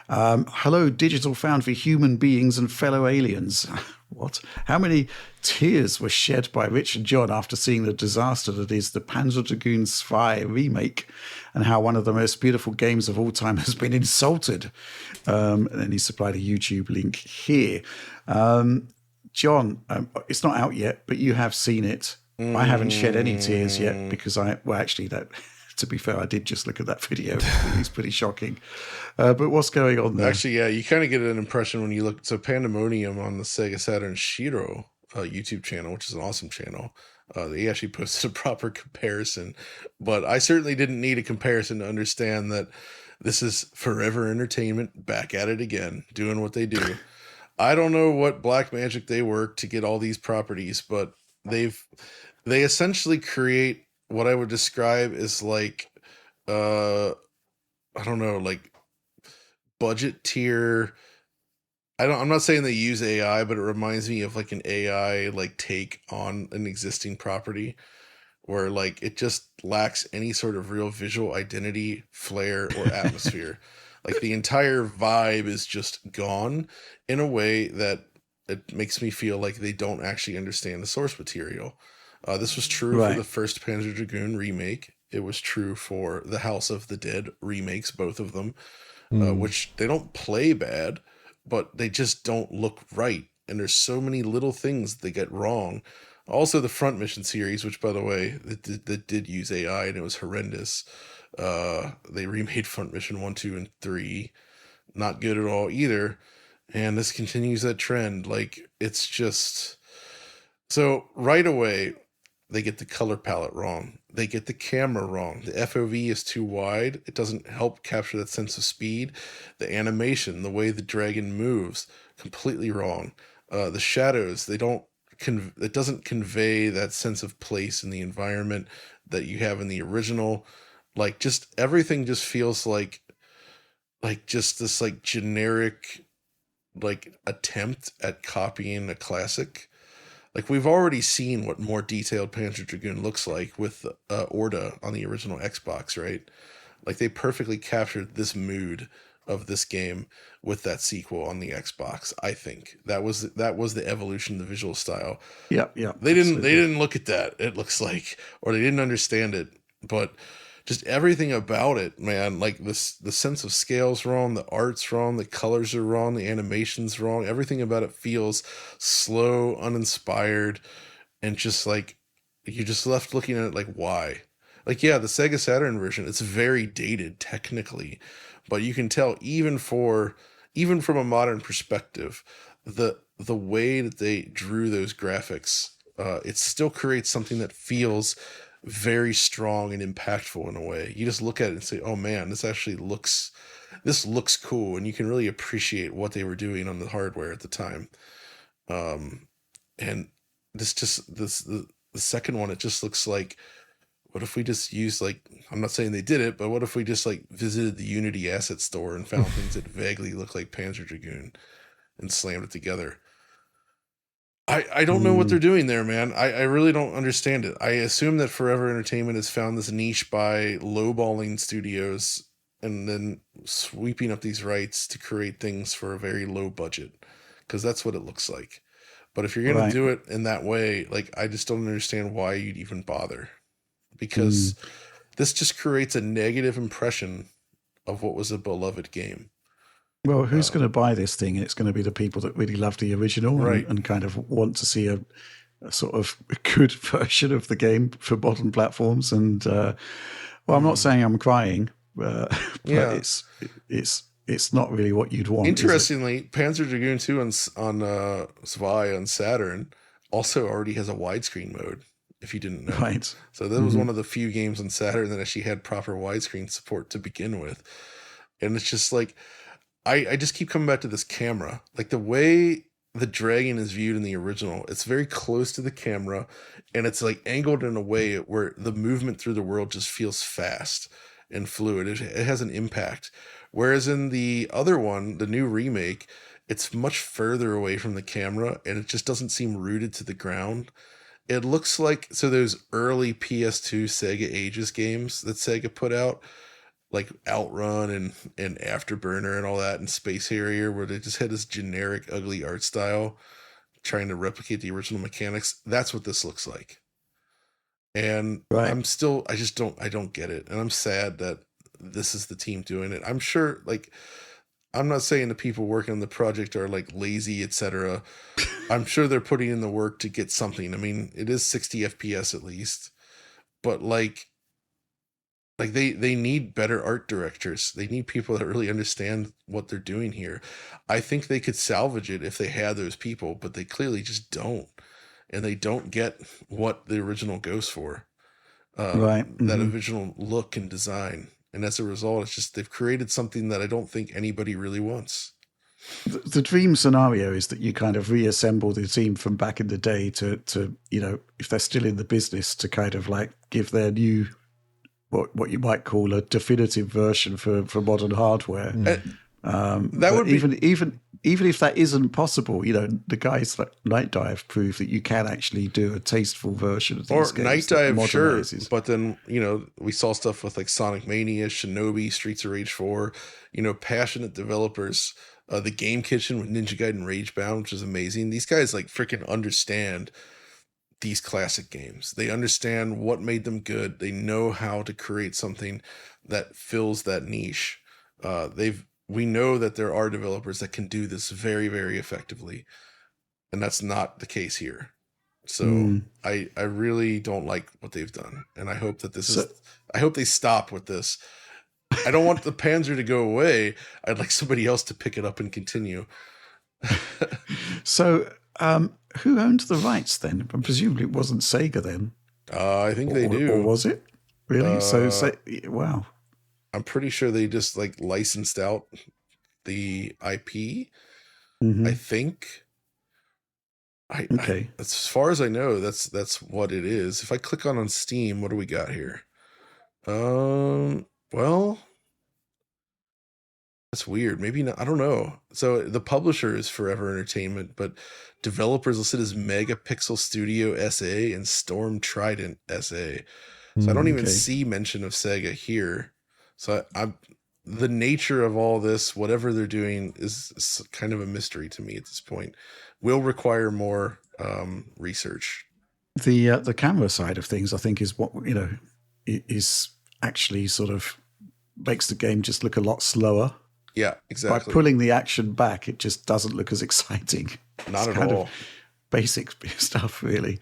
Hello, digital found for human beings and fellow aliens. What? How many tears were shed by Rich and John after seeing the disaster that is the Panzer Dragoon Zwei remake, and how one of the most beautiful games of all time has been insulted? And then he supplied a YouTube link here. John, it's not out yet, but you have seen it. I haven't shed any tears yet because to be fair, I did just look at that video. It's pretty shocking. But what's going on there? Actually, yeah, you kind of get an impression when you look. So Pandemonium on the Sega Saturn Shiro YouTube channel, which is an awesome channel. They actually posted a proper comparison. But I certainly didn't need a comparison to understand that this is Forever Entertainment back at it again, doing what they do. I don't know what black magic they work to get all these properties, but they essentially create what I would describe as like, I don't know, like budget tier. I'm not saying they use AI, but it reminds me of like an AI like take on an existing property where like it just lacks any sort of real visual identity, flair, or atmosphere. Like the entire vibe is just gone in a way that it makes me feel like they don't actually understand the source material. This was true for the first Panzer Dragoon remake. It was true for the House of the Dead remakes, both of them, which they don't play bad, but they just don't look right. And there's so many little things they get wrong. Also, the Front Mission series, which, by the way, that did use AI and it was horrendous. They remade Front Mission 1, 2, and 3. Not good at all either. And this continues that trend. Like, it's just... So, right away, they get the color palette wrong. They get the camera wrong. The FOV is too wide. It doesn't help capture that sense of speed. The animation, the way the dragon moves, completely wrong. The shadows, it doesn't convey that sense of place in the environment that you have in the original. Like, just everything just feels like just this like generic like attempt at copying a classic. Like, we've already seen what more detailed Panzer Dragoon looks like with Orda on the original Xbox, right? Like, they perfectly captured this mood of this game with that sequel on the Xbox. I think that was the evolution of the visual style. Yeah. They didn't look at that, it looks like, or they didn't understand it. But just everything about it, man, like the sense of scale's wrong, the art's wrong, the colors are wrong, the animation's wrong. Everything about it feels slow, uninspired, and just like you're just left looking at it like, why? Like, yeah, the Sega Saturn version, it's very dated technically, but you can tell even from a modern perspective, the way that they drew those graphics, it still creates something that feels very strong and impactful in a way. You just look at it and say, oh man, this looks cool, and you can really appreciate what they were doing on the hardware at the time. And the second one, it just looks like, what if we just used, like, I'm not saying they did it, but what if we just like visited the Unity asset store and found things that vaguely look like Panzer Dragoon and slammed it together? I don't know what they're doing there, man. I really don't understand it. I assume that Forever Entertainment has found this niche by lowballing studios and then sweeping up these rights to create things for a very low budget, because that's what it looks like. But if you're going to do it in that way, like, I just don't understand why you'd even bother, because this just creates a negative impression of what was a beloved game. Well, who's going to buy this thing? It's going to be the people that really love the original and kind of want to see a sort of good version of the game for modern platforms. And I'm not saying I'm crying, but it's not really what you'd want. Interestingly, Panzer Dragoon 2 on Zwei on Saturn also already has a widescreen mode, if you didn't know. Right. So that was one of the few games on Saturn that actually had proper widescreen support to begin with. And it's just like, I just keep coming back to this camera. Like, the way the dragon is viewed in the original, it's very close to the camera, and it's like angled in a way where the movement through the world just feels fast and fluid. It has an impact. Whereas in the other one, the new remake, it's much further away from the camera, and it just doesn't seem rooted to the ground. It looks like, so those early PS2 Sega Ages games that Sega put out, like Outrun and Afterburner and all that, and Space Harrier, where they just had this generic, ugly art style trying to replicate the original mechanics. That's what this looks like. And Right. I don't get it. And I'm sad that this is the team doing it. I'm sure, like, I'm not saying the people working on the project are like lazy, etc. I'm sure they're putting in the work to get something. I mean, it is 60 FPS at least, but like they need better art directors. They need people that really understand what they're doing here. I think they could salvage it if they had those people, but they clearly just don't. And they don't get what the original goes for. Right. That original look and design. And as a result, it's just they've created something that I don't think anybody really wants. The dream scenario is that you kind of reassemble the team from back in the day to if they're still in the business, to kind of like give their new what you might call a definitive version for modern hardware. That would even if that isn't possible, the guys like Night Dive prove that you can actually do a tasteful version of these games. Or Night Dive, sure, modernizes. but then we saw stuff with like Sonic Mania, Shinobi, Streets of Rage 4. Passionate developers. The Game Kitchen with Ninja Gaiden Ragebound, which is amazing. These guys like freaking understand these classic games. They understand what made them good. They know how to create something that fills that niche. We know that there are developers that can do this very, very effectively, and that's not the case here. So I really don't like what they've done, and I hope that I hope they stop with this. I don't want the Panzer to go away. I'd like somebody else to pick it up and continue. So, who owned the rights then? Presumably it wasn't Sega then. I think they do. Or was it? Really? Wow. I'm pretty sure they just like licensed out the IP. I think. Okay. As far as I know, that's what it is. If I click on Steam, what do we got here? Well, that's weird. Maybe not. I don't know. So the publisher is Forever Entertainment, but developers listed as Megapixel Studio SA and Storm Trident SA. So I don't even see mention of Sega here. So the nature of all this, whatever they're doing, is kind of a mystery to me at this point. Will require more research. The camera side of things, I think, is what is actually sort of makes the game just look a lot slower. Yeah, exactly. By pulling the action back, it just doesn't look as exciting. Not it's at all. Basic stuff, really.